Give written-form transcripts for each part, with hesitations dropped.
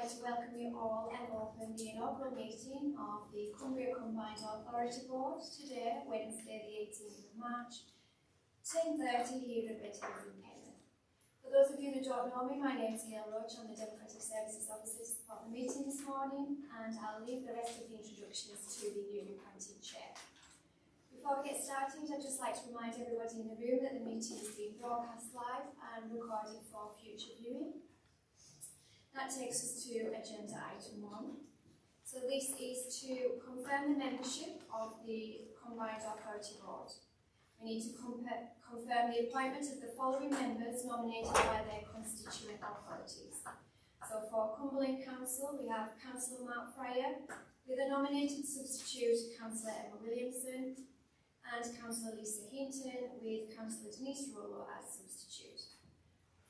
like to welcome you all and open the inaugural meeting of the Cumbria Combined Authority Board today, Wednesday the 18th of March, 10:30 here at Redhills in Penrith. For those of you that don't know me, my name is Gail Roach. I'm the Democratic Services Officer to support the meeting this morning, and I'll leave the rest of the introductions to the newly appointed Chair. Before we get started, I'd just like to remind everybody in the room that the meeting is being broadcast live and recorded for future viewing. That takes us to agenda item 1. So this is to confirm the membership of the Combined Authority Board. We need to confirm the appointment of the following members nominated by their constituent authorities. So for Cumberland Council, we have Councillor Mark Fryer, with a nominated substitute, Councillor Emma Williamson, and Councillor Lisa Hinton, with Councillor Denise Rollo as substitute.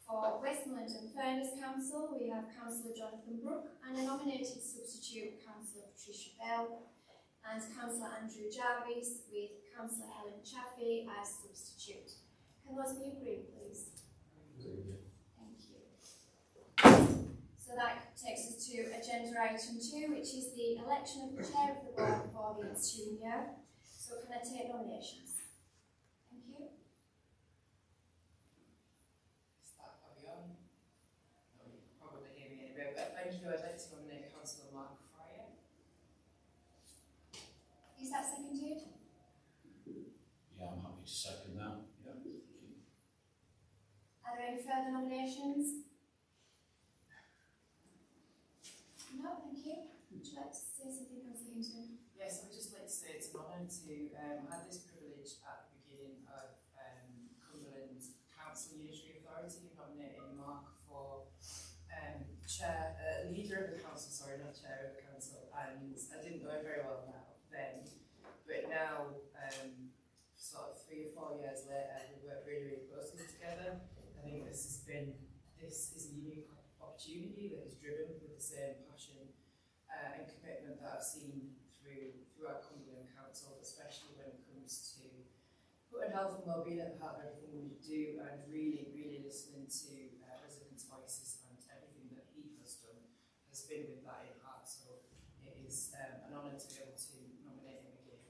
For Westmoreland and Furness Council, we have Councillor Jonathan Brooke and a nominated substitute, Councillor Patricia Bell, and Councillor Andrew Jarvis with Councillor Helen Chaffee as substitute. Can those be agreed, please? Thank you. So that takes us to agenda item 2, which is the election of the chair of the board for the ensuing year. So can I take nominations? Thank you. Thank you. I'd like to nominate Councillor Mark Fryer. Is that seconded? Yeah, I'm happy to second that. Yeah. Are there any further nominations? No, thank you. Would you like to say something, Councillor Hinton? Yes, I would just like to say it's an honour to have this privilege at the beginning of Cumberland Council Unitary Authority, nominating Mark for leader of the council, sorry, not chair of the council, and I didn't know him very well then, but now, sort of 3 or 4 years later, we work really, really closely together. I think this is a unique opportunity that is driven with the same passion and commitment that I've seen throughout Cumberland Council, especially when it comes to putting health and wellbeing at the heart of everything we do, and really, really listening to residents' voices, and everything that he has done has been with that in heart. So it is an honour to be able to nominate him again.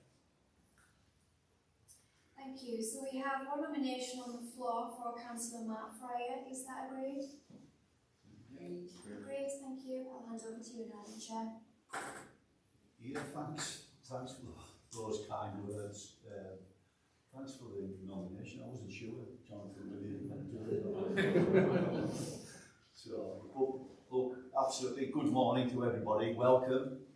Thank you. So we have one nomination on the floor for Councillor Mark Fryer. Is that agreed? Agreed. Agreed, thank you. I'll hand over to you now, Chair. Yeah, thanks for those kind words. Thanks for the nomination. I wasn't sure Jonathan really meant to do it. So, look, absolutely good morning to everybody. Welcome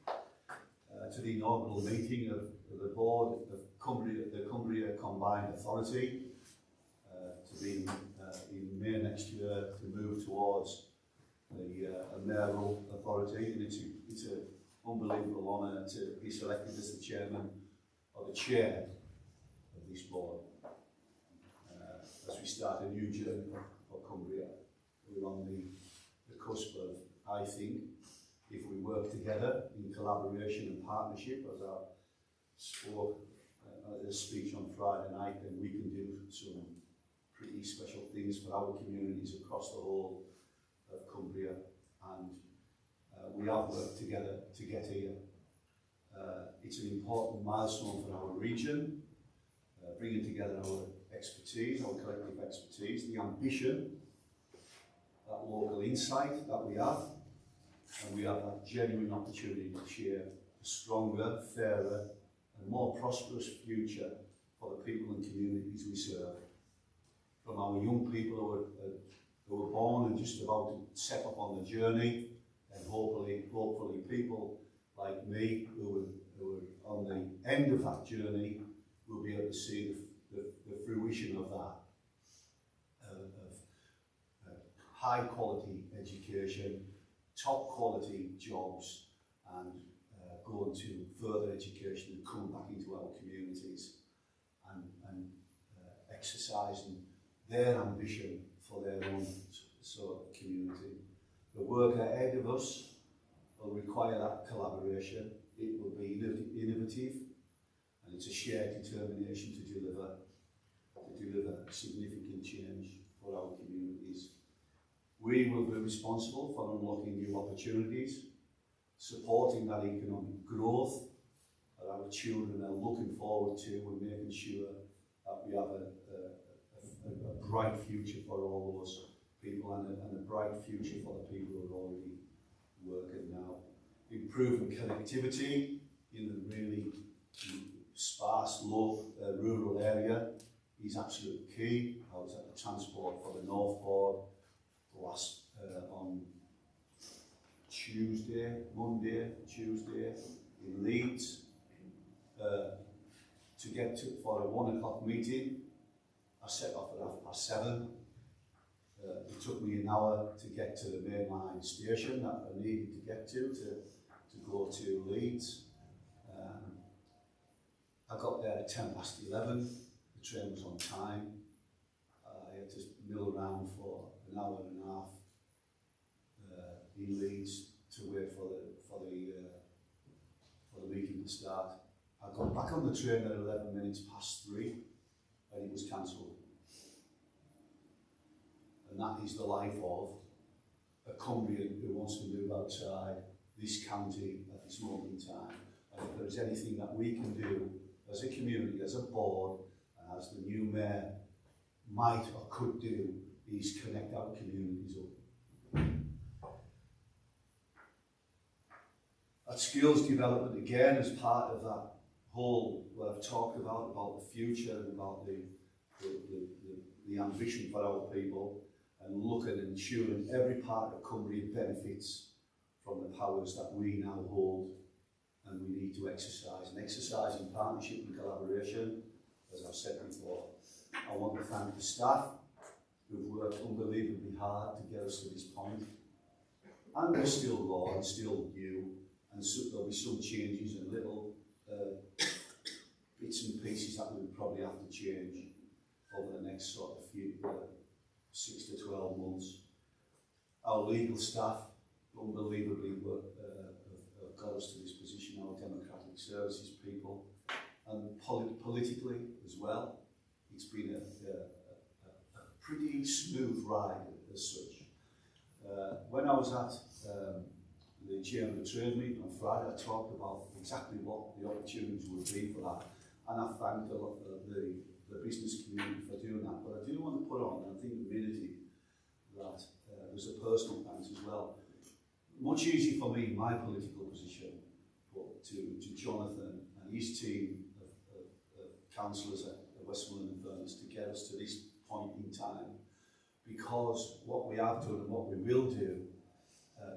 to the inaugural meeting of the board of the Cumbria Combined Authority to be in May next year, to move towards the mayoral authority, and it's an unbelievable honour to be selected as the chairman or the chair of this board as we start a new journey for Cumbria. We're on the cusp of, I think, if we work together in collaboration and partnership, as I spoke at a speech on Friday night, then we can do some pretty special things for our communities across the whole of Cumbria, and we have worked together to get here. It's an important milestone for our region, bringing together our expertise, our collective expertise, the ambition, that local insight that we have, and we have that genuine opportunity to share a stronger, fairer and more prosperous future for the people and communities we serve. From our young people who were born and just about to set off on the journey, and hopefully people like me who are on the end of that journey will be able to see the fruition of that, of high quality education, top quality jobs, and go into further education and come back into our communities and exercising their ambition for their own sort of community. The work ahead of us will require that collaboration. It will be innovative, and it's a shared determination to deliver significant change for our communities. We will be responsible for unlocking new opportunities, supporting that economic growth that our children are looking forward to, and making sure that we have a bright future for all those people, and a bright future for the people who are already working now. Improving connectivity in the really sparse, rural area is absolutely key. I was at the transport for the North Board on Monday, Tuesday in Leeds to get to for a 1 o'clock meeting. I set off at 7:30. It took me an hour to get to the mainline station that I needed to get to go to Leeds. I got there at 11:10. The train was on time. I had to mill around for an hour and a half in Leeds to wait for the meeting to start. I got back on the train at 3:11 and it was cancelled. And that is the life of a Cumbrian who wants to move outside this county at this moment in time. And if there's anything that we can do as a community, as a board, and as the new mayor might or could do, is connect our communities up. At skills development, again, as part of that whole, what I've talked about the future and about the ambition for our people, and looking and ensuring every part of Cumbria benefits from the powers that we now hold and we need to exercise. And exercise in partnership and collaboration, as I've said before. I want to thank the staff who've worked unbelievably hard to get us to this point. And we're still raw and still new, and so there'll be some changes and little bits and pieces that we'll probably have to change over the next sort of few 6 to 12 months. Our legal staff unbelievably have got us to this position, our democratic services people, and politically as well. It's been a pretty smooth ride as such. When I was at the chair of the trade meeting on Friday, I talked about exactly what the opportunities would be for that, and I thanked a lot of the business community for doing that. But I do want to put on, and I think immediately, that there's a personal thanks as well. Much easier for me in my political position, but to Jonathan and his team of councillors at the Westmoreland and Furnace to get us to this point in time, because what we have done and what we will do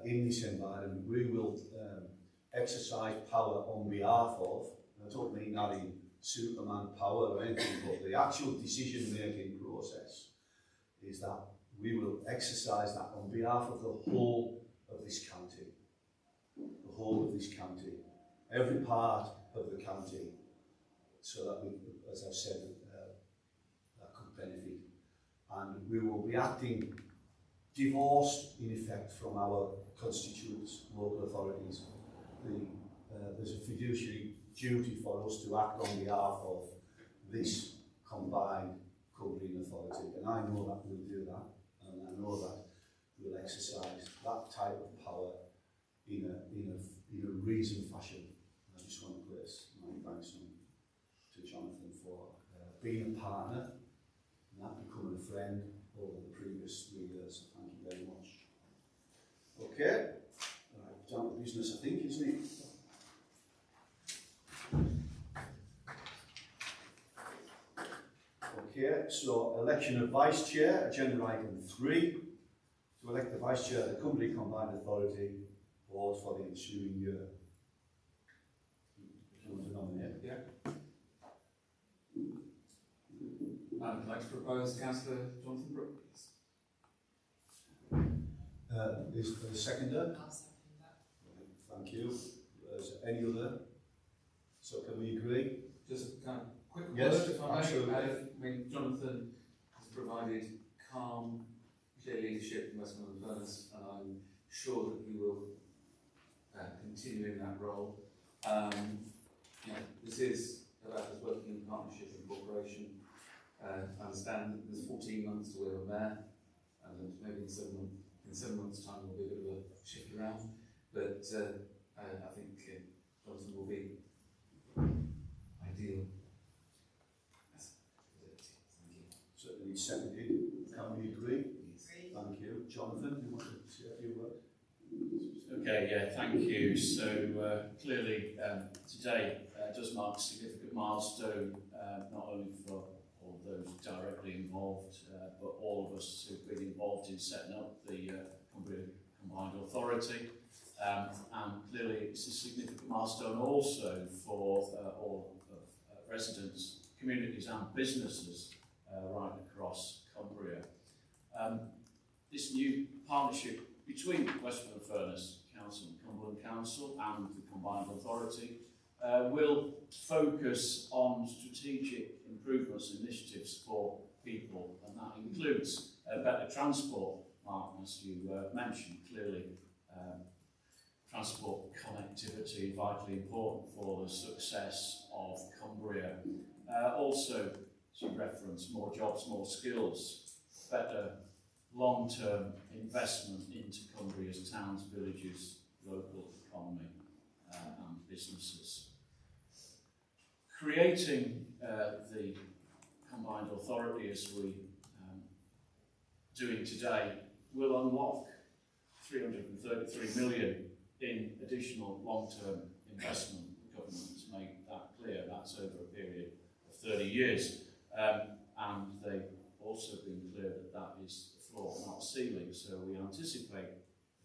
in this environment, we will exercise power on behalf of, and I don't mean that in Superman power or anything, but the actual decision-making process is that we will exercise that on behalf of the whole of this county. The whole of this county. Every part of the county, so that we, as I've said, that could benefit. And we will be acting divorced, in effect, from our constituents, local authorities. There's a fiduciary duty for us to act on behalf of this combined Cumbrian authority, and I know that we'll do that, and I know that we'll exercise that type of power in a reasoned fashion. I just want to place my thanks to Jonathan for being a partner and that becoming a friend over the previous 3 years. Thank you very much. Okay, right, down to business, I think, isn't it? Okay, so election of vice chair, agenda item 3. To elect the vice chair of the Cumbria Combined Authority Board for the ensuing year. Do you want to nominate? Yeah. I'd like to propose Councillor Jonathan Brooke, please. Is there a seconder? I'll second that. Thank you. Is there any other? So can we agree? Just kind of quick Yes, word, if I may. absolutely. I mean, Jonathan has provided calm leadership in Westmoreland and Furnace, and I'm sure that he will continue in that role. You know, this is about us working in partnership and cooperation. I understand that there's 14 months to we have a mayor, and maybe in 7 months in 7 months' time will be a bit of a shift around, but I think Jonathan will be ideal. Yes. Thank you. Certainly seconded. Can we agree? Agree. Thank you. Jonathan, you want to say a few words? Okay, yeah, thank you. So clearly today does mark a significant milestone, not only for all those directly involved, but all of us who've been involved in setting up the Cumbria Combined Authority. And clearly it's a significant milestone also for all of residents, communities and businesses right across Cumbria. This new partnership between Westmoreland-Furness Council and Cumberland Council and the Combined Authority will focus on strategic improvements and initiatives for people, and that includes better transport, Mark, as you mentioned. Clearly transport connectivity vitally important for the success of Cumbria. Also, as you referenced, more jobs, more skills, better long-term investment into Cumbria's towns, villages, local economy and businesses. Creating the Combined Authority as we doing today will unlock 333 million in additional long-term investment. The government has made that clear. That's over a period of 30 years. And they've also been clear that that is the floor, not a ceiling. So we anticipate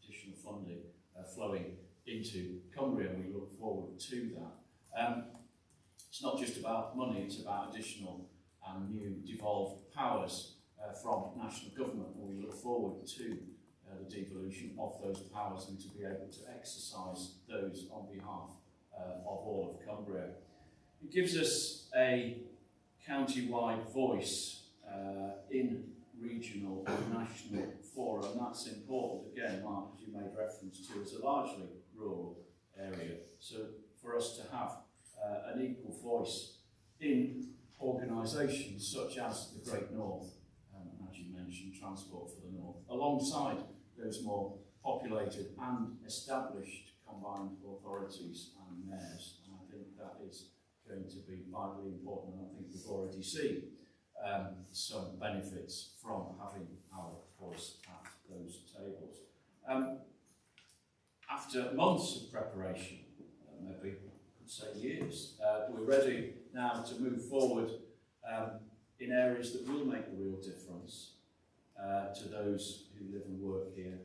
additional funding flowing into Cumbria, and we look forward to that. It's not just about money, it's about additional and new devolved powers from national government, and we look forward to the devolution of those powers and to be able to exercise those on behalf of all of Cumbria. It gives us a county-wide voice in regional and national fora, and that's important, again, Mark, as you made reference to, as a largely rural area. So for us to have an equal voice in organisations such as the Great North, as you mentioned, Transport for the North, alongside those more populated and established combined authorities and mayors. And I think that is going to be vitally important, and I think we've already seen some benefits from having our voice at those tables. After months of preparation, maybe I could say years, we're ready now to move forward in areas that will make a real difference to those who live and work here.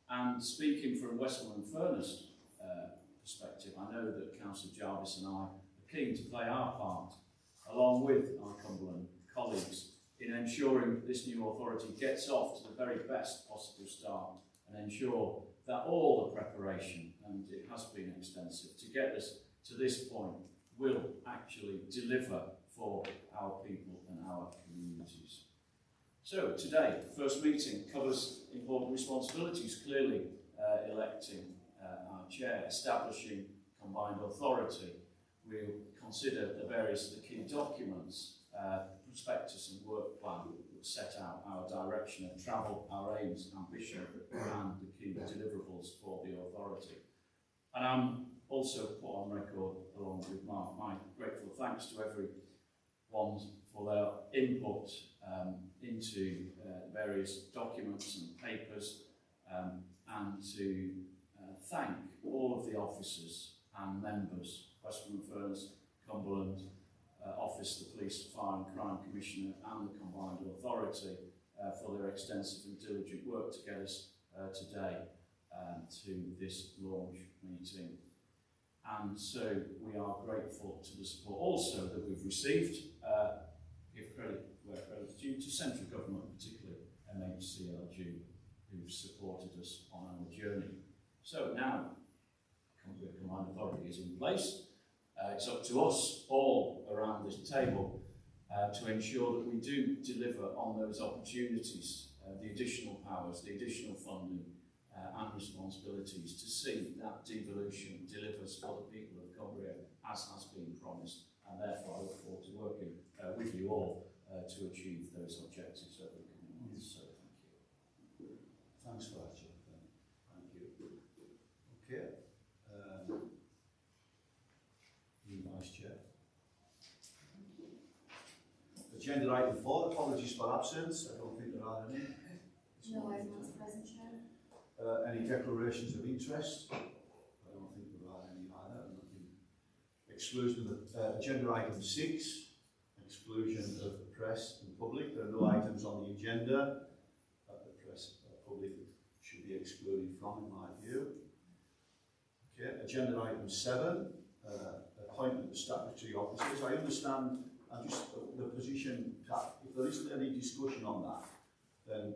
And speaking from Westmoreland-Furness perspective, I know that Councillor Jarvis and I are keen to play our part, along with our Cumberland colleagues, in ensuring this new authority gets off to the very best possible start and ensure that all the preparation, and it has been extensive, to get us to this point will actually deliver for our people and our communities. So today, the first meeting covers important responsibilities, clearly electing our chair, establishing combined authority. We'll consider the key documents, the prospectus and work plan that set out our direction of travel, our aims, ambition, and the key deliverables for the authority. And I'm also put on record, along with Mark, my grateful thanks to everyone for their input into various documents and papers, and to thank all of the officers and members, Westmoreland-Furness, Cumberland Office, the Police, Fire and Crime Commissioner and the Combined Authority for their extensive and diligent work to get us today to this launch meeting. And so we are grateful to the support also that we've received. Give credit where credit is due to central government, particularly MHCLG, who've supported us on our journey. So now, Cumbria Combined Authority is in place. It's up to us all around this table to ensure that we do deliver on those opportunities, the additional powers, the additional funding and responsibilities, to see that devolution delivers for the people of Cumbria as has been promised. And therefore I look forward to working with you all to achieve those objectives over the coming months. So thank you. Agenda item 4, apologies for absence. I don't think there are any. No, I'm not present, Chair. Any declarations of interest? I don't think there are any either. Exclusion of agenda item 6, exclusion of press and public. There are no items on the agenda that the press public should be excluded from, in my view. Okay, agenda item 7, appointment of statutory officers. I understand, and just the position, if there isn't any discussion on that, then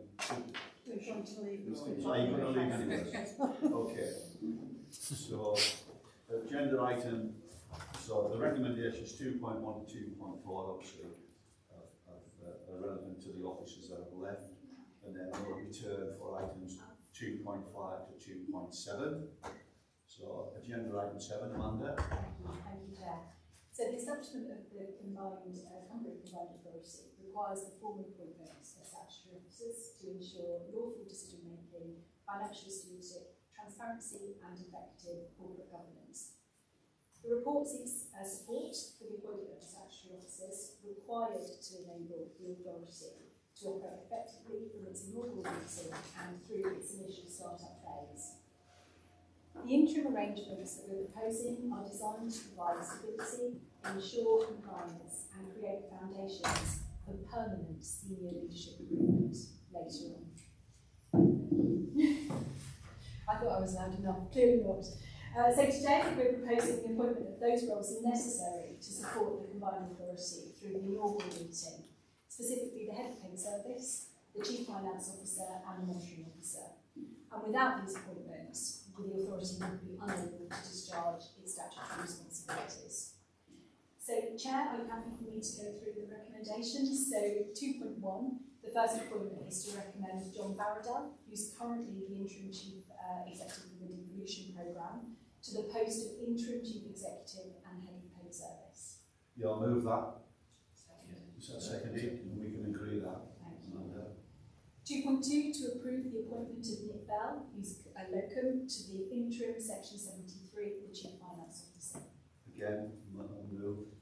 We're going to leave. are you going to leave anyway? Okay. So, agenda item, so the recommendations 2.1 to 2.4 obviously are relevant to the officers that have left, and then we'll return for items 2.5 to 2.7. So, agenda item 7, Amanda. Thank you, Chair. So the establishment of the combined Cumbria Combined Authority requires the formal appointment of statutory officers to ensure lawful decision-making, financial stewardship, transparency and effective corporate governance. The report seeks support for the appointment of statutory officers required to enable the authority to operate effectively from its inaugural meeting and through its initial start-up phase. The interim arrangements that we're proposing are designed to provide stability, ensure compliance and create foundations for permanent senior leadership recruitment later on. I thought I was loud enough, clearly not. So today we're proposing the appointment of those roles necessary to support the combined authority through the inaugural meeting, specifically the head of paid service, the chief finance officer and the monitoring officer. And without these appointments, the authority would be unable to discharge its statutory responsibilities. So, Chair, are you happy for me to go through the recommendations? So, 2.1, the first appointment is to recommend John Barradell, who's currently the interim chief executive of the devolution programme, to the post of interim chief executive and head of paid service. Yeah, I'll move that. Second. Is that seconded? And we can agree that. Thank you. Amanda. 2.2, to approve the appointment of Nick Bell, who's a locum, to the interim section 73 of the chief finance officer. Again, I'll move.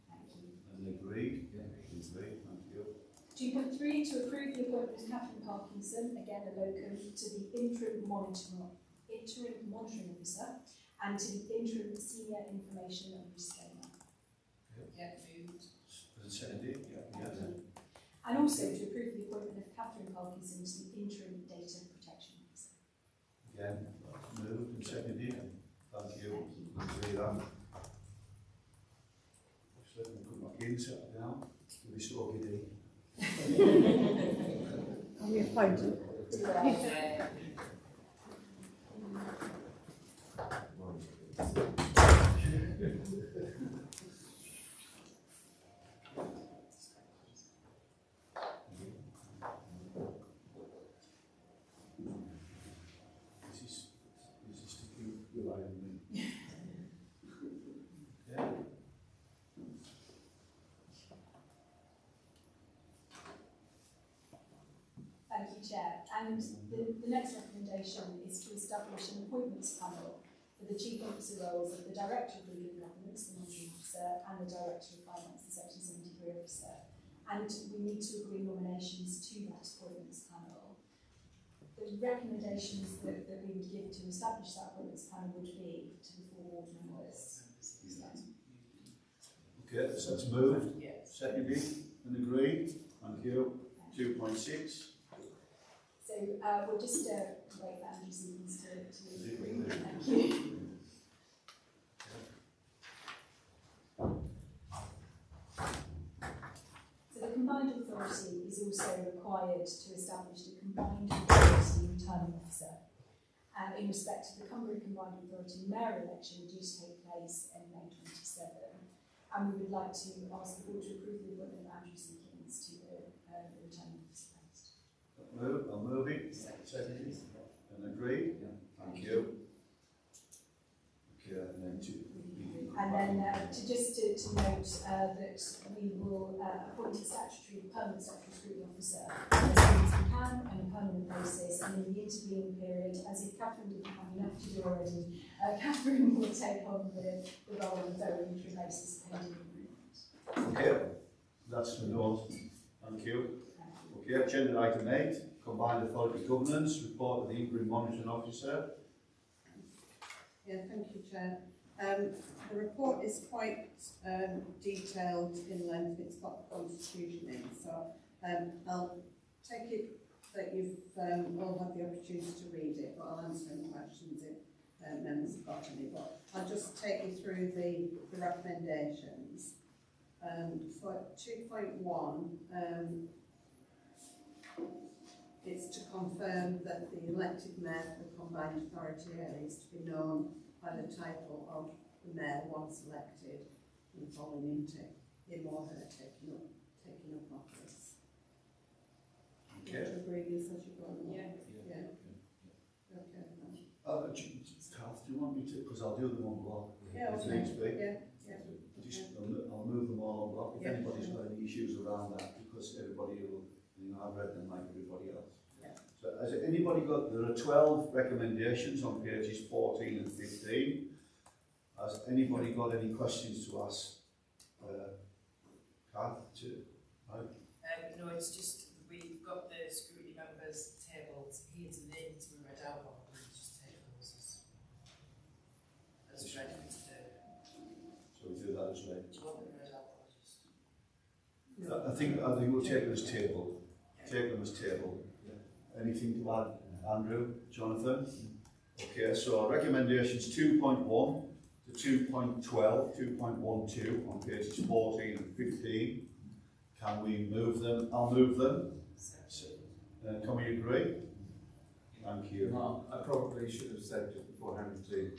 Thank you. And agreed? Yeah. Agreed, thank you. 2.3, to approve the appointment of Catherine Parkinson, again a locum, to the interim monitoring officer and to the interim senior information and disclaimer. Yeah, moved. Is it seconded? Yeah. Thank you. And also to approve the appointment of Catherine Parkinson to the interim data protection officer. Again, moved and seconded. Thank you. Agree that. Just let me put my key set down. We'll be so giddy. Are we appointed? Chair, and the next recommendation is to establish an appointments panel for the chief officer roles of the Director of Legal Governance, the Monitoring Officer, and the Director of Finance, the Section 73 Officer. And we need to agree nominations to that appointments panel. The recommendations that we would give to establish that appointments panel would be to the 4 board members. Okay, so it's moved. Yes. Seconded and agreed. Thank you. 2.6. So we'll just wait for Andrew Stevens to agree. Thank you. So the combined authority is also required to establish the combined authority returning officer in respect of the Cumbria Combined Authority mayor election due to take place in May 27. And we would like to ask the board to approve the appointment of Andrew Stevens to the returning officer post. I'll move it. Seconded and agreed. Thank you. Okay, and then just to note that we will appoint a permanent statutory scrutiny officer as soon as we can on a permanent basis, and in the intervening period, as if Catherine didn't have enough to do already, Catherine will take on the role on a very interim basis pending agreement. Okay. That's the note. Thank you. Okay, agenda item 8, combined authority governance, report of the interim monitoring officer. Yeah, thank you, Chair. The report is quite detailed in length. It's got the constitution in, so I'll take it that you've all had the opportunity to read it, but I'll answer any questions if members have got any. But I'll just take you through the recommendations. So at 2.1, it's to confirm that the elected mayor for the combined authority area is to be known by the title of the mayor once elected and falling into him or her taking up office. Okay. Do you agree with this as you go along? Yeah. Yeah. Okay. Kath, do you want me to, because I'll do them on block. Yeah, If okay. needs be. Yeah. I'll move them all on block. If Yeah, anybody's sure. got any issues around that, because everybody will, I've read them like everybody else. Yeah. So has anybody got, there are 12 recommendations on pages 14 and 15. Has anybody got any questions to ask Kath? No, it's just, we've got the scrutiny members tabled here today to be read out on, we just take those as read for today. So we do that as well. Do you want them read out or just? I think we'll take them as table. Take them as table. Anything to add, Andrew, Jonathan? Okay, so recommendations 2.1 to 2.12, 2.12 on pages 14 and 15. Can we move them? I'll move them. Can we agree? Thank you. Mark, I probably should have said just beforehand to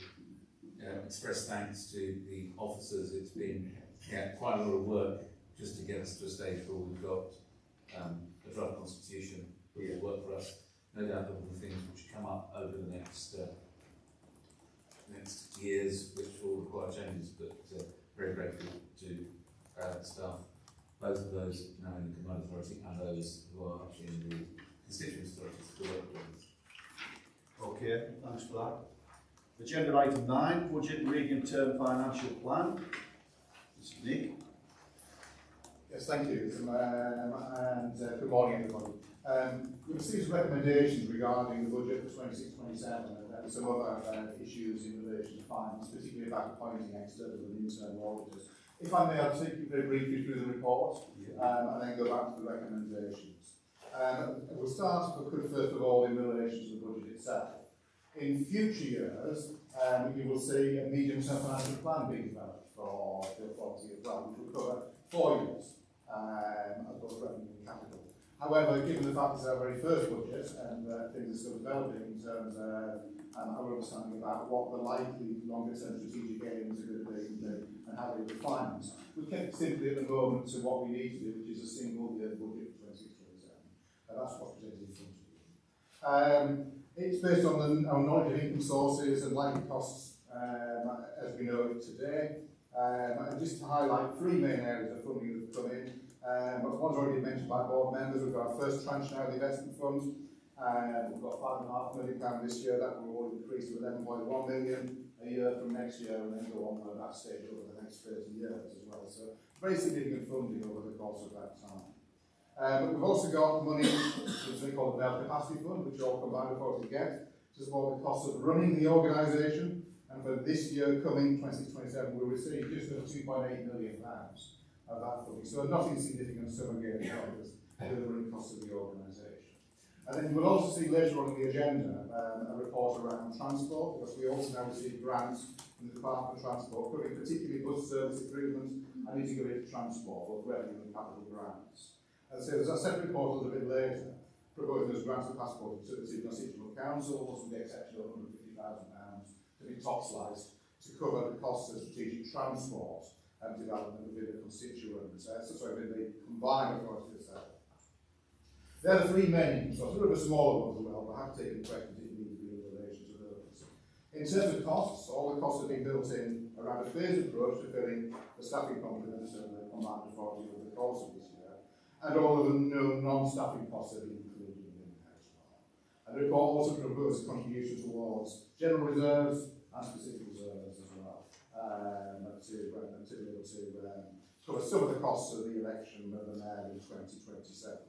express thanks to the officers. It's been quite a lot of work just to get us to a stage where we've got a draft constitution that will work for us. No doubt there will be things which come up over the next years which will require changes, but very grateful to staff, both of those now in the combined authority and those who are in the constituent authorities to work with us. Okay, thanks for that. Agenda item 9, budget medium-term financial plan. Mr. Nick. Yes, thank you, and good morning, everybody. We received some recommendations regarding the budget for 26-27 and some other issues in relation to finance, particularly about appointing external and internal auditors. If I may, I'll take you very briefly through the report and then go back to the recommendations. We'll start, first of all, in relation to the budget itself. In future years, you will see a medium-term financial plan being developed for the authority as well, which will cover 4 years, as well as revenue and capital. However, given the fact it's our very first budget and things are still developing in terms of our understanding about what the likely longer-term strategic aims are going to be and how they will finance, we've kept it simply at the moment to what we need to do, which is a single-year budget for 26-27. That's what's presented in front of you. It's based on our knowledge of income sources and likely costs as we know it today. And just to highlight 3 main areas of funding that have come in. One's already mentioned by board members. We've got our first tranche now of the investment fund. We've got £5.5 million this year. That will increase to 11.1 million a year from next year, and then go on at that stage over the next 30 years as well. So very significant funding over the course of that time. But we've also got money, something called the Mail Capacity Fund, which all combined authorities get to support the cost of running the organisation. And for this year coming, 2027, we'll receive just over £2.8 million of that funding. So not insignificant sum again for the running costs of the organisation. And then you will also see later on in the agenda a report around transport, because we also now receive grants from the Department of Transport, covering particularly bus service improvements and integrated transport, both revenue and capital grants. And so there's a separate report a little bit later, proposing those grants for passport to the constitutional council, also the exceptional £150,000 to be top sliced to cover the costs of strategic transport and development within the constituent, within the combined authority itself. They're the 3 main sources, a little bit smaller ones as well, but I have taken questions if need be in relation to those. In terms of costs, all the costs have been built in around a phased approach to filling the staffing complements of the combined authority over the course of this year, and all of the non-staffing costs have been included in there as well. And the report also proposes a contribution towards general reserves and specific reserves as well, to be able to cover some of the costs of the election of the Mayor in 2027.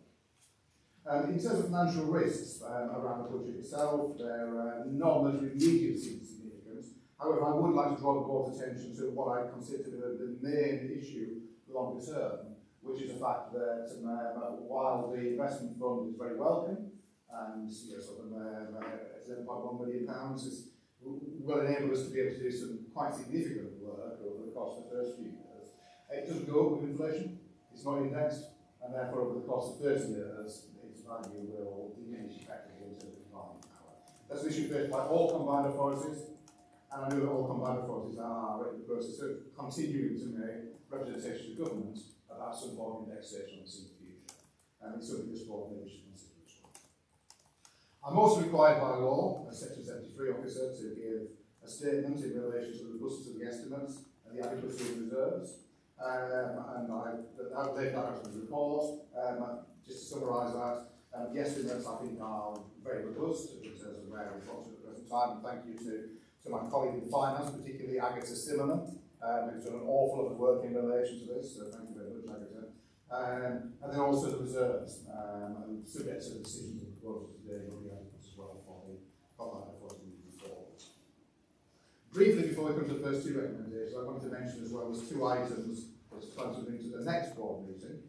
In terms of financial risks around the budget itself, they're none that are immediately significant. However, I would like to draw the board's attention to what I consider to be the main issue longer term, which is the fact that while the investment fund is very welcome, and £11.1 million will enable us to be able to do some quite significant work over the course of the first few years, it doesn't go up with inflation, it's not indexed, and therefore over the course of 30 years, its value will diminish effectively in terms of buying power. That's an issue faced by all combined authorities, and I know that all combined authorities are in the process of continuing to make representation to government about some form of indexation on this in the future. And it's something this board maybe should consider as well. I'm also required by law, as Section 73 officer, to give a statement in relation to the robustness of the estimates and the adequacy of reserves. And I've laid that out in the report. Just to summarise that, the estimates I think are very robust in terms of where we've got to at the present time. And thank you to my colleague in finance, particularly Agatha Simmerman, who's done an awful lot of work in relation to this, so thank you very much, Agatha. And then also the reserves, and subject to the decisions of the proposal today, will be adequate as well for the moving forward. Briefly, before we come to the first two recommendations, I wanted to mention as well there's two items which are planned to bring to the next board meeting.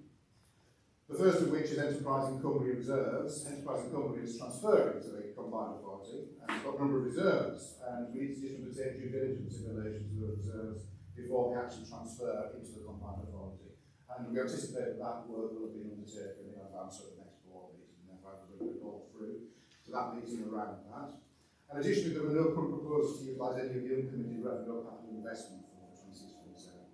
The first of which is Enterprising Cumbria reserves. Enterprising Cumbria is transferring to the combined authority, and it's got a number of reserves, and we need to take due diligence in relation to those reserves before they actually transfer into the combined authority. And we anticipate that work will have been undertaken in advance of the next board meeting, and therefore we'll report through to that meeting around that. And additionally, there were no current proposals to utilise any of the uncommitted revenue or capital investment for 26-27.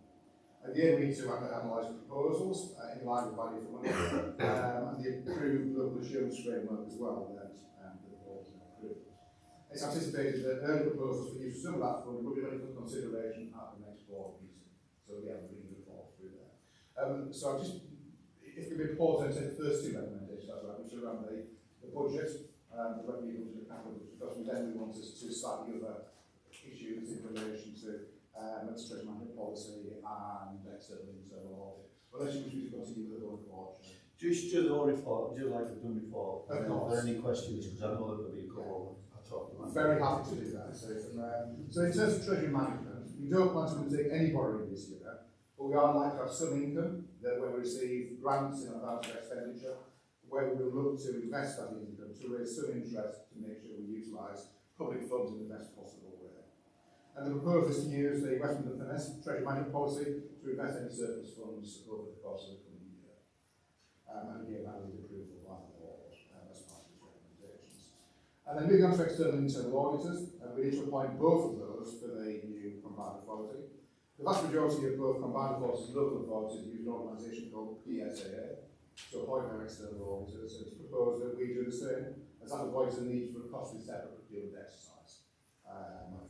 Again, we need to analyse proposals in line with value for money and the approved local assurance framework as well that the board has approved. It's anticipated that early proposals for use of some of that fund will be ready for consideration at the next board meeting. So we have a reading report through there. So I'm just, if we could pause and take the first two recommendations, that's right, which are around the budget, the revenue budget, the capital budget, because then we want to start the other issues in relation to treasury management policy and external and internal audit. Well, let's continue with the law report. Just to the law report, would you like to do before? Of course. Are there any questions? Because I know that there'll be a couple. I'm very happy to do that. So in terms of treasury management, we don't plan to undertake any borrowing this year, but we are likely to have some income that when we receive grants in advance of expenditure, where we will look to invest that income to raise some interest to make sure we utilise public funds in the best possible way. And the proposal is to use the Westminster Finesse treasury management policy to invest any surplus funds over the course of the coming year. And again, that is approval by the board as part of its recommendations. And then moving on to external and internal auditors, we need to appoint both of those for the new combined authority. The vast majority of both combined authorities and local authorities use an organisation called PSAA to appoint their external auditors. So it's proposed that we do the same, as that avoids the need for a costly separate procurement exercise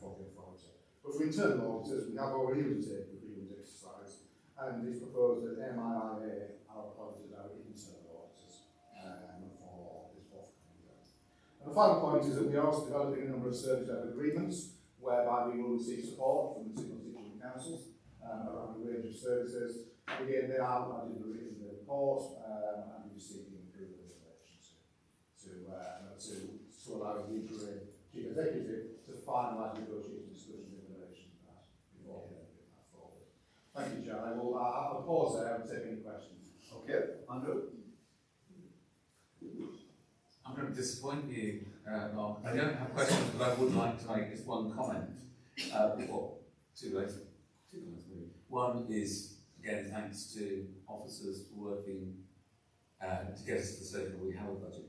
for the authority. But for internal auditors, we have already undertaken the procurement exercise, and it's proposed that MIIA are appointed our internal auditors for this forthcoming year. And the final point is that we are also developing a number of service level agreements whereby we will receive support from the two constituent councils around a range of services. And again, they are outlined in the report, and we're seeking approval in relation to allow the interim chief executive to finalise negotiating discussions in relation to that before we then bring that forward. Thank you, Chair. I'll pause there and take any questions. Okay, Andrew? I'm going to disappoint you, Mark. I don't have questions, but I would like to make just one comment before. Two comments. One is, again, thanks to officers for working to get us to the stage where we have a budget.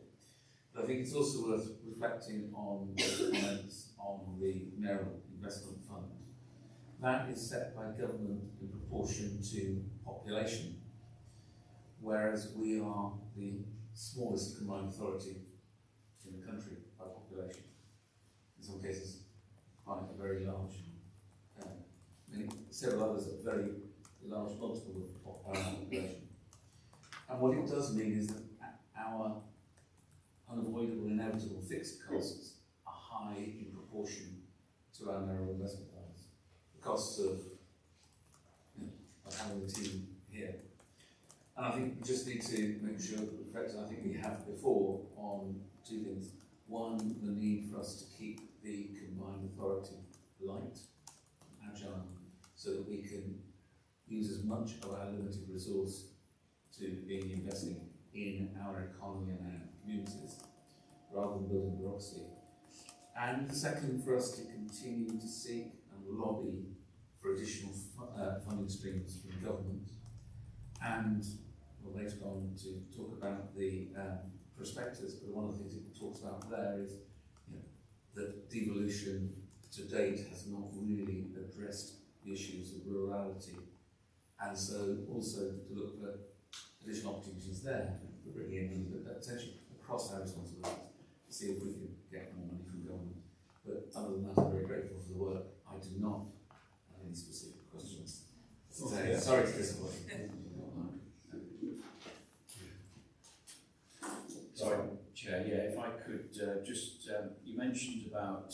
But I think it's also worth reflecting on the comments on the Mayoral Investment Fund. That is set by government in proportion to population, whereas we are the smallest combined authority in the country by population. In some cases, quite a very large, several others are very large multiple of population. And what it does mean is that our unavoidable, inevitable fixed costs are high in proportion to our Mayoral investment funds. The costs of, of having the team here. And I think we just need to make sure that we're reflecting, I think we have before, on two things. One, the need for us to keep the combined authority light, agile, so that we can use as much of our limited resource to being investing in our economy and our communities, rather than building bureaucracy. And the second, for us to continue to seek and lobby for additional funding streams from government. And we'll later on to talk about the prospectus, but one of the things it talks about there is that devolution to date has not really addressed the issues of rurality. And so also to look for additional opportunities there for bringing in money, but potentially across our responsibilities to see if we can get more money from government. But other than that, I'm very grateful for the work. I do not have any specific questions today. Okay. Sorry to disappoint. Sorry, Chair, yeah, if I could you mentioned about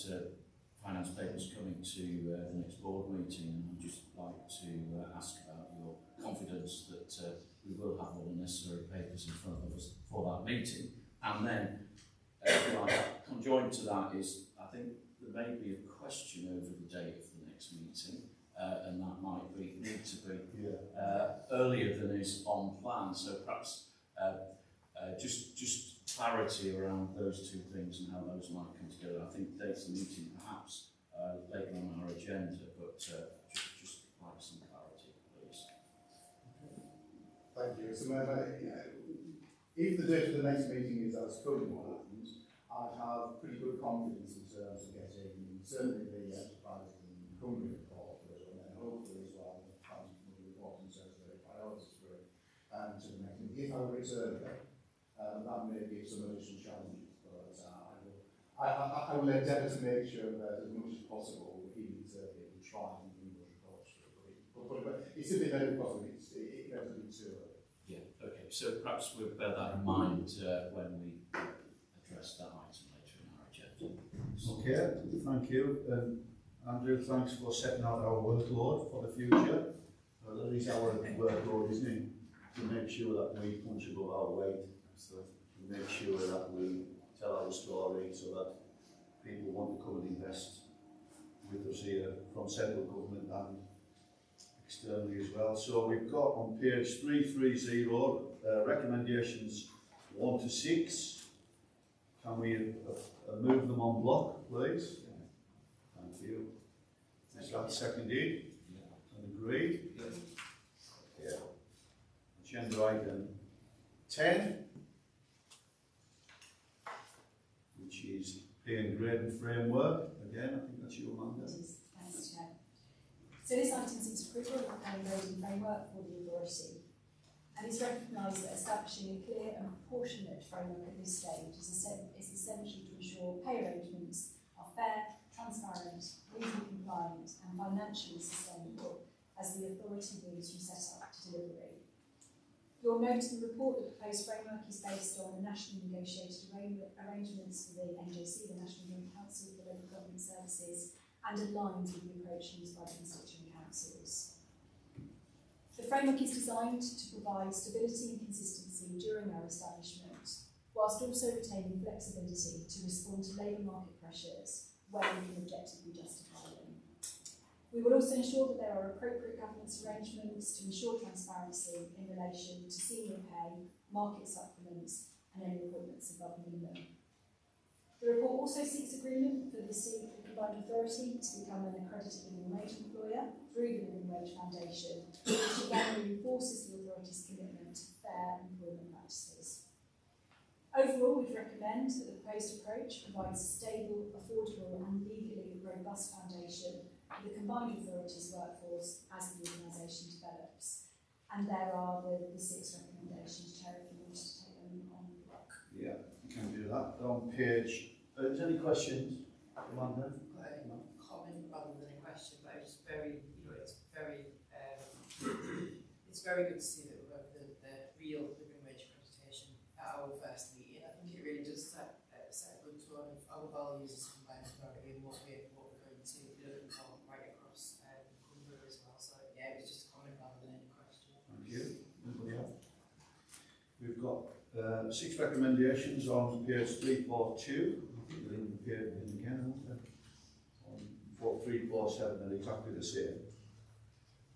finance papers coming to the next board meeting, and I'd just like to ask about your confidence that we will have all the necessary papers in front of us for that meeting. And then, conjoined to that is, I think there may be a question over the date of the next meeting, and that might need to be earlier than is on plan. So perhaps just clarity around those two things and how those might come together. I think dates of the meeting perhaps later on our agenda, but just like some clarity, please. Thank you. So, if the date of the next meeting is as currently planned, I have pretty good confidence in terms of getting certainly the enterprise and Cumbria report, and then hopefully as well the planning committee report in terms of the priorities for it to the next meeting. If I were it earlier, that may be some additional challenges, but I will endeavour to make sure that as much as possible we try and bring those reports through. But it's a bit very possible. It has to be too early. Yeah, okay. So perhaps we'll bear that in mind when we address that item later in our agenda. Okay, thank you. Andrew, thanks for setting out our workload for the future. That is our workload, isn't it? To make sure that we punch above our weight. So to make sure that we tell our story so that people want to come and invest with us here from central government and externally as well. So we've got on page 330 recommendations 1 to 6. Can we move them on block, please? Thank you. Is that seconded? And agreed? Yeah. Agenda item 10, which is pay and grading framework. Again, I think that's your mandate. It is. Thanks, Chair. So this item seeks approval of the pay and grading framework for the authority, and it's recognised that establishing a clear and proportionate framework at this stage is essential to ensure pay arrangements are fair, transparent, legally compliant and financially sustainable as the authority moves from set-up to delivery. You'll note in the report that the proposed framework is based on the national negotiated arrangements for the NJC, the National Joint Council for Local Government Services, and aligns with the approach used by constituent councils. The framework is designed to provide stability and consistency during our establishment, whilst also retaining flexibility to respond to labour market pressures where we can objectively justify them. We will also ensure that there are appropriate governance arrangements to ensure transparency in relation to senior pay, market supplements and any appointments above minimum. The report also seeks agreement for the combined authority to become an accredited living wage employer through the Living Wage Foundation, which again reinforces the authority's commitment to fair employment practices. Overall, we'd recommend that the proposed approach provides a stable, affordable and legally robust foundation for the combined authority's workforce as the organisation develops. And there are the 6 recommendations, Chair, if you want to take them on block. Yeah, you can do that. On page, is there any questions, Amanda? Comment rather than a question, but it's very, it's very good to see that we've got the real living wage accreditation at our first meeting. I think it really does set a good tone of our values as combined authority and what we're going to be looking for right across Cumbria. got 6 recommendations on page 342. I think they're in the page again, aren't they? On 347, they're exactly the same.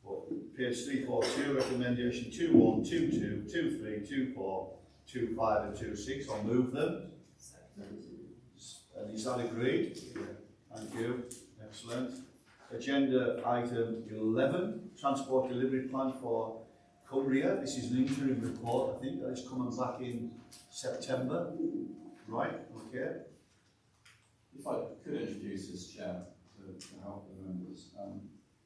But page 342, recommendation 21, 22, 23, 24, 25 and 26. I'll move them. And is that agreed? Thank you. Excellent. Agenda item 11, transport delivery plan for Cumbria. This is an interim report, I think, that is coming back in September. Right, okay. If I could introduce this chair to help the members.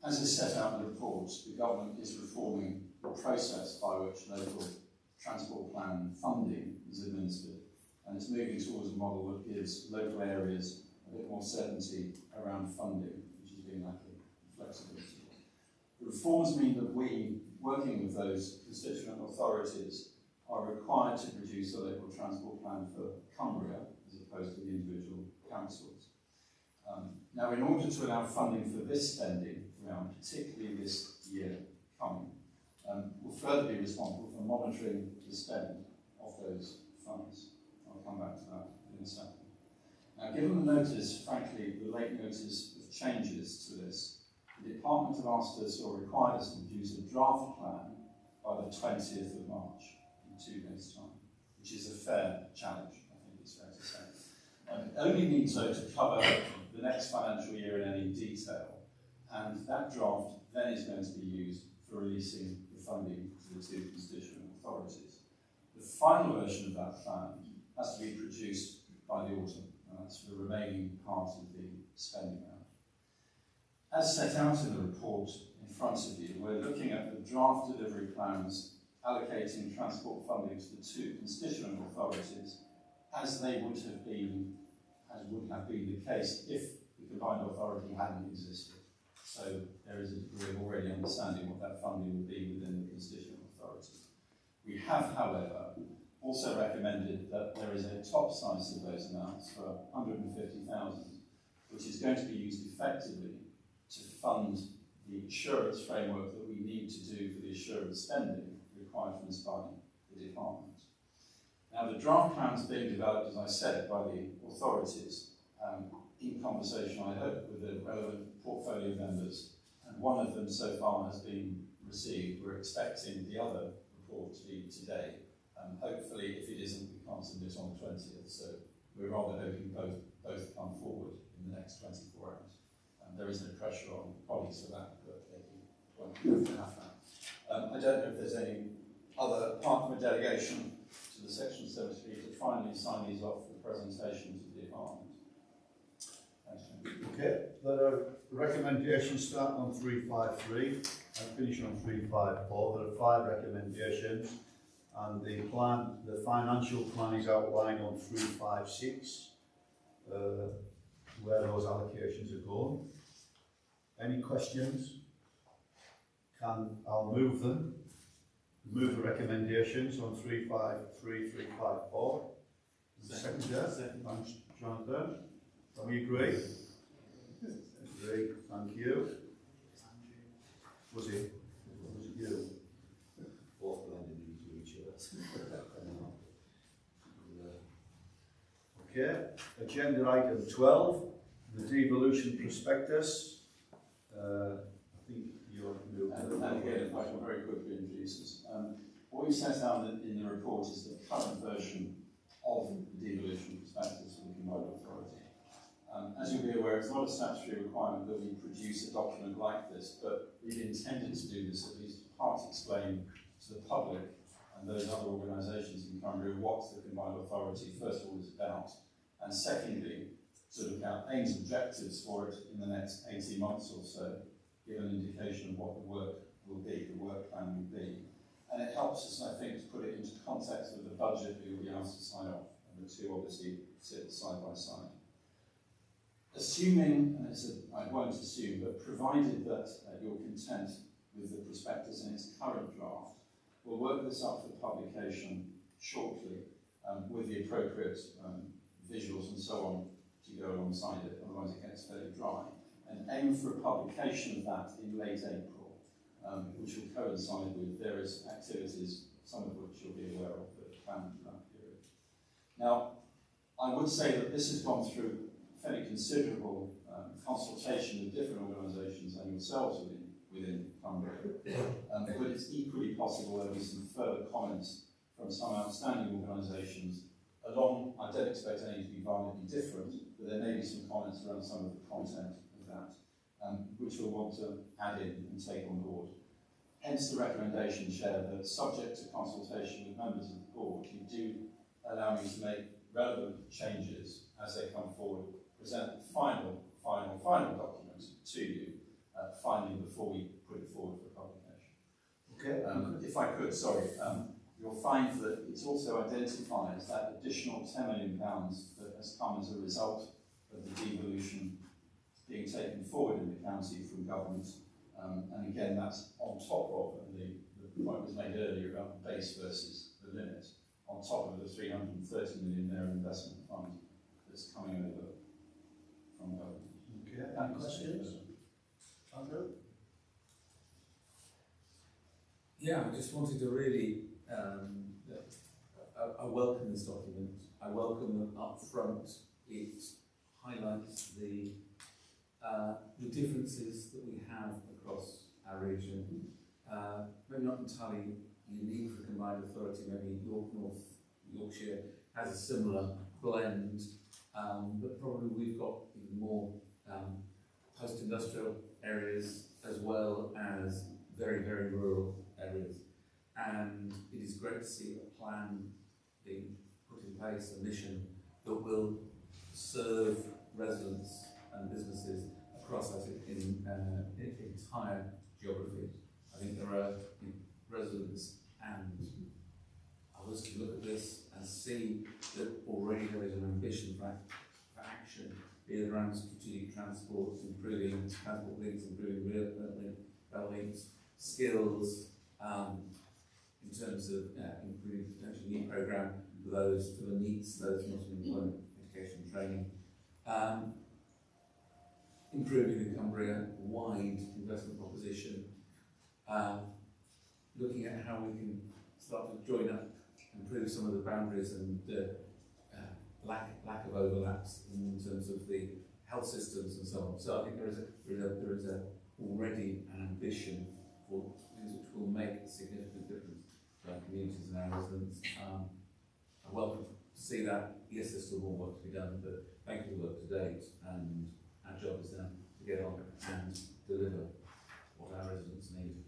As is set out in the report, the government is reforming the process by which local transport plan funding is administered, and it's moving towards a model that gives local areas a bit more certainty around funding, which has been lacking flexibility. The reforms mean that we, working with those constituent authorities, are required to produce a local transport plan for Cumbria as opposed to the individual councils. Now, in order to allow funding for this spending round, particularly this year coming, we'll further be responsible for monitoring the spend of those funds. I'll come back to that in a second. Now, given the notice, frankly, the late notice of changes to this, the department have asked us or required us to produce a draft plan by the 20th of March, in 2 days' time, which is a fair challenge, I think it's fair to say. It only needs though to cover the next financial year in any detail, and that draft then is going to be used for releasing the funding to the 2 constituent authorities. The final version of that plan has to be produced by the autumn, and that's the remaining part of the spending round. As set out in the report in front of you, we're looking at the draft delivery plans allocating transport funding to the 2 constituent authorities as they would have been the case if the combined authority hadn't existed. So there is a degree of already understanding what that funding would be within the constituent authority. We have, however, also recommended that there is a top size of those amounts for 150,000, which is going to be used effectively to fund the assurance framework that we need to do for the assurance spending required from us by the department. Now, the draft plan is being developed, as I said, by the authorities in conversation, I hope, with the relevant portfolio members, and one of them so far has been received. We're expecting the other report to be today. Hopefully, if it isn't, we can't submit on the 20th, so we're rather hoping both come forward in the next 24 hours. There is no pressure on colleagues for that, but they won't have to have that. I don't know if there's any other, apart from a delegation to the Section 73, to finally sign these off for presentation to the department. Okay, there are recommendations starting on 353 and finishing on 354. There are 5 recommendations, and the financial plan is outlined on 356, where those allocations are going. Any questions? I'll move them. Move the recommendations on 353, 354. Second, thanks, Jonathan. Are we agree? Great, thank you. Was it you? Both blended into each other. Okay, agenda item 12, the devolution prospectus. I think you're moved. And again, if I can very quickly introduce this. What we set out in the report is the current version of the devolution prospectus for the combined authority. As you'll be aware, it's not a statutory requirement that we produce a document like this, but we've intended to do this at least to part explain to the public and those other organisations in Cumbria what the combined authority first of all is about, and secondly, to look at aims and objectives for it in the next 18 months or so, give an indication of what the work will be, the work plan will be. And it helps us, I think, to put it into context with the budget that you'll be asked to sign off, and the 2 obviously sit side by side. Assuming, and I won't assume, but provided that you're content with the prospectus in its current draft, we'll work this up for publication shortly with the appropriate visuals and so on to go alongside it, otherwise it gets fairly dry, and aim for a publication of that in late April, which will coincide with various activities, some of which you'll be aware of, that planned for that period. Now, I would say that this has gone through fairly considerable consultation with different organisations and yourselves within Cumbria. But it's equally possible there'll be some further comments from some outstanding organisations along. I don't expect any to be violently different, but there may be some comments around some of the content of that, which we'll want to add in and take on board. Hence the recommendation, Chair, that subject to consultation with members of the board, you do allow me to make relevant changes as they come forward, present the final document to you, finally before we put it forward for publication. Okay. If I could, sorry, you'll find that it also identifies that additional £10 million that has come as a result of the devolution being taken forward in the county from government. And again, that's on top of, and the point was made earlier about the base versus the limit, on top of the 330 million there investment fund that's coming over from government. Okay, any questions? Andrew? Yeah, I just wanted to really, I welcome this document. I welcome that up front it highlights the differences that we have across our region. Maybe not entirely unique for combined authority, maybe North Yorkshire has a similar blend, but probably we've got even more post-industrial areas as well as very, very rural areas. And it is great to see a plan being put in place, a mission that will serve residents and businesses across that entire geography. I think there are residents and others can look at this and see that already there is an ambition for action, be it around strategic transport, improving transport links, improving rail links, skills, in terms of improving potential new programme for those, for the needs, those not in employment, education, training. Improving the Cumbria wide investment proposition, looking at how we can start to join up, improve some of the boundaries and lack of overlaps in terms of the health systems and so on. So I think there is already an ambition for things which will make a significant difference to our communities and our residents. I welcome to see that. Yes, there's still more work to be done, but thank you for the work to date, and our job is now to get on and deliver what our residents need.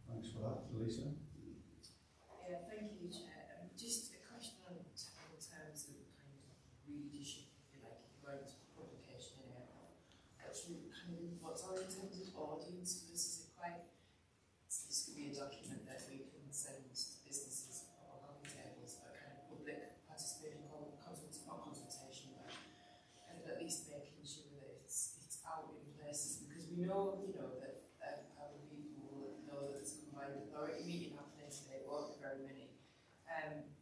Thanks for that, Lisa. Yeah, thank you, Chair. Just a question on technical terms of kind of readership, if you like, if you're going to publication in it. Actually, kind of what's our intended audience for this? Is it quite, this could be a document that we can send to businesses or coffee tables, but kind of public participation, not consultation, but kind of at least making sure that it's out in places, because we know, that our people will know that there's a combined authority meeting happening today. It won't be very many.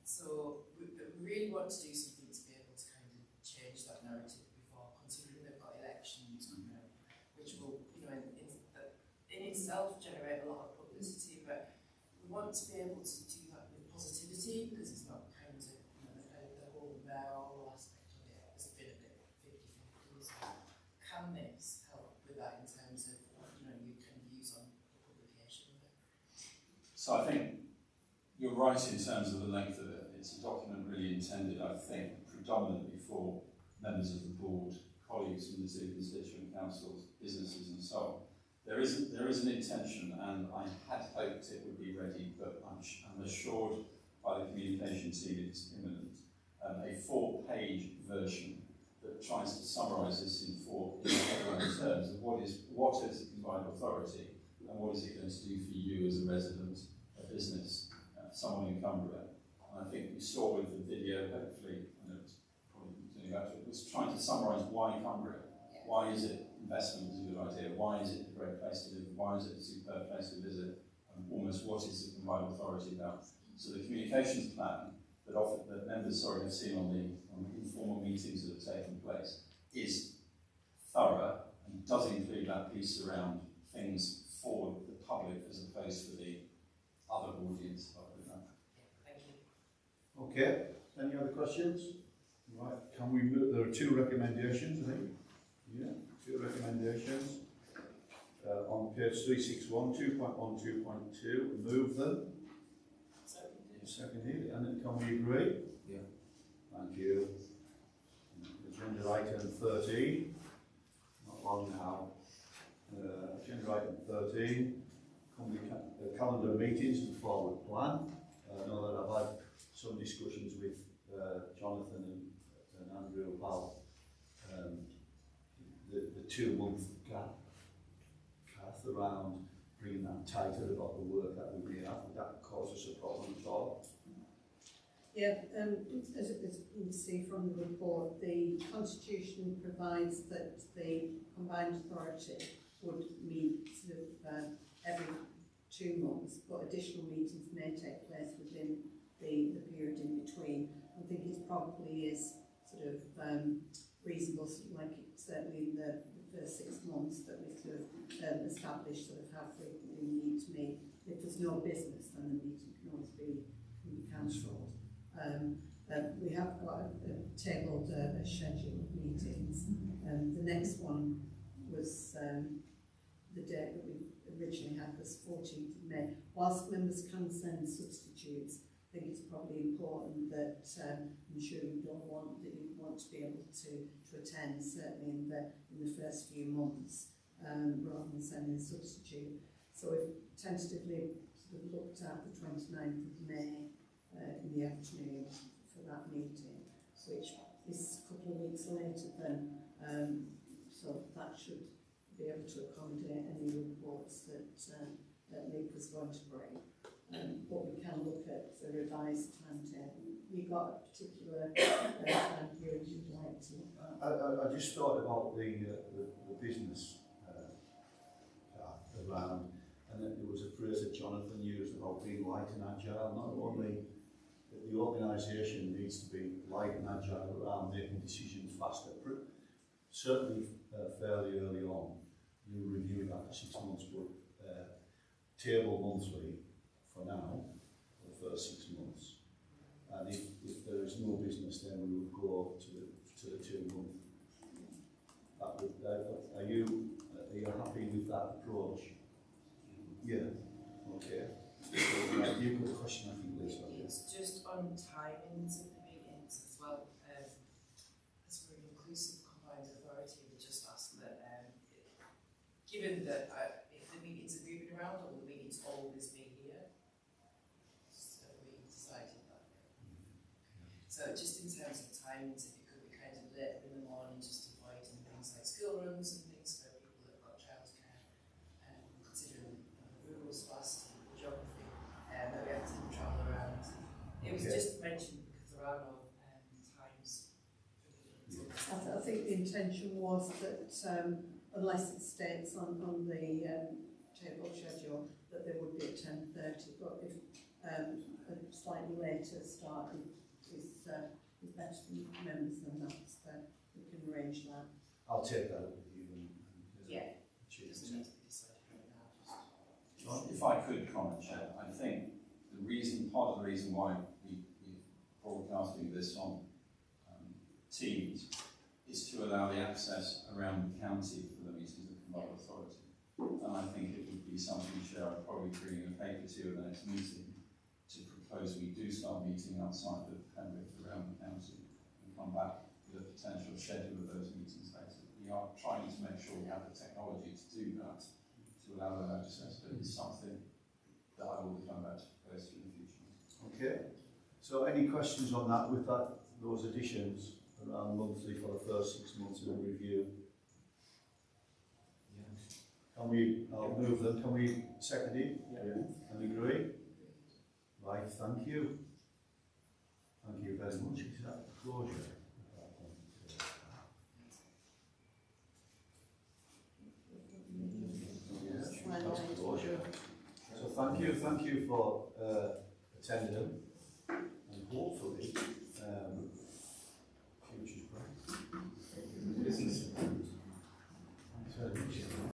So we really want to do something to be able to kind of change that narrative before, considering they've got elections coming up, which will, in itself generate a lot of publicity, but we want to be able to do that with positivity, because it's not kind of, the whole mayoral aspect of it has been a bit 50-50. So can this help with that in terms of, your kind of views on the publication of it? So I think you're right in terms of the length of it. It's a document really intended, I think, predominantly for members of the board, colleagues from the two constituent councils, businesses and so on. There is an intention, and I had hoped it would be ready, but I'm assured by the communication team it's imminent. A 4-page version that tries to summarise this in terms of what is a combined authority and what is it going to do for you as a resident, a business, someone in Cumbria. And I think we saw with the video, hopefully, and it was probably continuing back to it, was trying to summarise why Cumbria. Why is it investment is a good idea? Why is it a great place to live? Why is it a superb place to visit? And almost what is the combined authority about? So the communications plan that members have seen on the informal meetings that have taken place is thorough and does include that piece around things for the public as opposed to the other audience. Thank you. Okay, any other questions? Right, can we move, there are two recommendations, I think. Yeah, two recommendations. On page 361, 2.1, 2.2, move them. Seconded, and can we agree? Yeah. Thank you. Agenda item 13, not long now. Agenda item 13, calendar meetings and forward plan. I know that I've had some discussions with Jonathan and Andrew about the 2-month gap around bringing that tighter about the work that we may have. Would that cause us a problem at all? Yeah, as you can see from the report, the Constitution provides that the Combined Authority would meet sort of every 2 months, but additional meetings may take place within the period in between. I think it probably is sort of reasonable, like certainly in the first 6 months, that we sort of establish sort of how frequently we need to meet. If there's no business, then the meeting can always be cancelled. We have got a tabled schedule of meetings. The next one was the date that we originally had was 14th of May. Whilst members can send substitutes, I think it's probably important that I'm sure you want to be able to attend, certainly in the first few months, rather than sending a substitute. So we've tentatively sort of looked at the 29th of May in the afternoon for that meeting, which is a couple of weeks later then, so that should be able to accommodate any reports that Nick was going to bring. But we can look at the revised timetable. You got a particular time period you'd like to look at? I just thought about the business around, and then there was a phrase that Jonathan used about being light and agile. Not only that the organisation needs to be light and agile around making decisions faster, certainly fairly early on. You review that for 6 months, but table monthly for now, for the first 6 months. And if there is no business, then we would go to the 2 month. That would, are you happy with that approach? Yeah. Okay. So, you've got a question, I think, Liz. It's just on timings of the meetings as well. As we're an inclusive combined authority, we just ask that, given that if the meetings are moving around, or the meetings always be here, so we decided that. So just in terms of timings, if it could be kind of late in the morning, just avoiding things like school runs and things for people that have got childcare, considering the rules fast and the geography, that we have to travel around. It was just mentioned because there are no times. I think the intention was that unless it states on the table schedule that they would be at 10:30, but if a slightly later start is better for members, then that's we can arrange that. I'll take that up with you and yeah. choose. If I could comment, Chair, I think part of the reason why we're broadcasting this on Teams is to allow the access around the county for the meetings of the Combined Authority. And I think it would be something, Chair, I'd probably bring a paper to you at the next meeting to propose we do start meeting outside of Penrith around the county and come back with a potential schedule of those meetings later. We are trying to make sure we have the technology to do that, to allow that access, but it's something that I will come back to propose in the future. Okay. So any questions on that with those additions around monthly for the first 6 months of the review? Yes. Can we, I'll move them, can we second it? Yeah. Can we agree? Right, thank you. Thank you very much. Is that closure? Yes. That's closure. So thank you for attending.